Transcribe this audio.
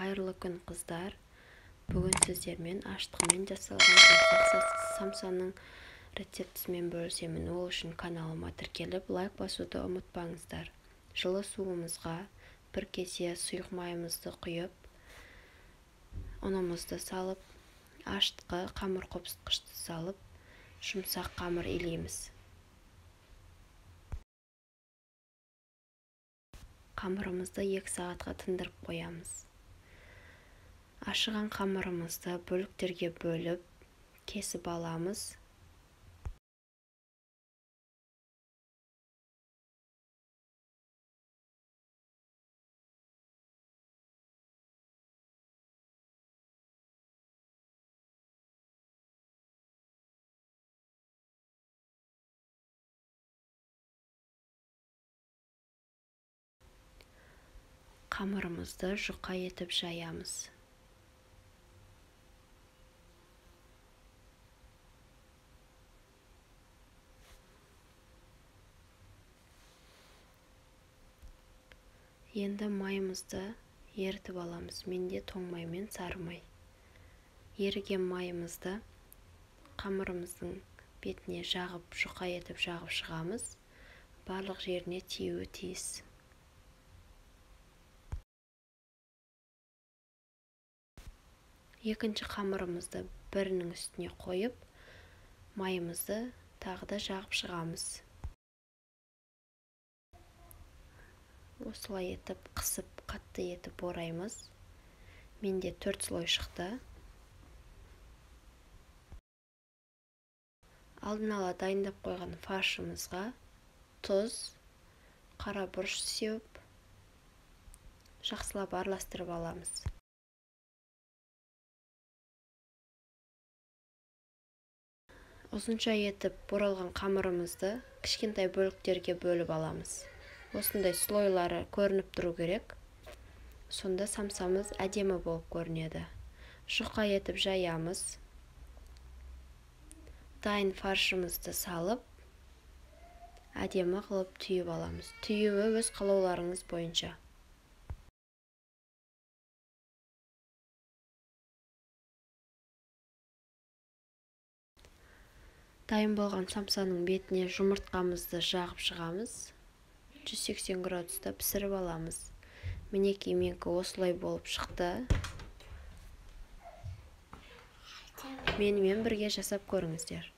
Қайырлы күн, қыздар. Бүгін сіздермен аштығымен жасалған жұмсақ самсаның рецептісімен бөлісемін. Ол үшін каналыма тіркеліп, лайк басуды ұмытпаңыздар. Жылы суымызға бір кесе сұйық майымызды құйып, ұнымызды салып, аштыққа қамыр қопсытқышты салып, жұмсақ қамыр илейміз. Қамырымызды 2 сағатқа тындырып қоямыз. Ашыған қамырымызды бөліктерге бөліп, кесіп аламыз. Қамырымызды жұқа етіп жаямыз. Енді майымызды ерітіп аламыз. Менде тоңмай мен сары май. Еріген майымызды қамырымыздың бетіне жағып, жұқа етіп жағып шығамыз. Барлық жеріне тиюі тиіс. Екінші қамырымызды бірінің үстіне қойып, майымызды тағы да жағып шығамыз. Осылай етіп, қысып, қатты етіп ораймыз. Менде 4 слой шықты. Алдын ала дайындап қойған фаршымызға тұз, қара бұрыш сеуіп, жақсылап араластырып аламыз. Ұзынша етіп боралған қамырымызды кішкентай бөліктерге бөліп аламыз. Осындай слойлары көрініп тұру керек. Сонда самсамыз әдемі болып көрінеді. Жұқа етіп жаямыз. Дайын фаршымызды салып, әдемі қылып түйіп аламыз. Түйуі өз қалауларыңыз бойынша. Дайын болған самсаның бетіне жұмыртқамызды жағып шығамыз. 180 градуста пісіріп аламыз. Мінекей менікі осылай болып шықты. Менімен бірге жасап көріңіздер.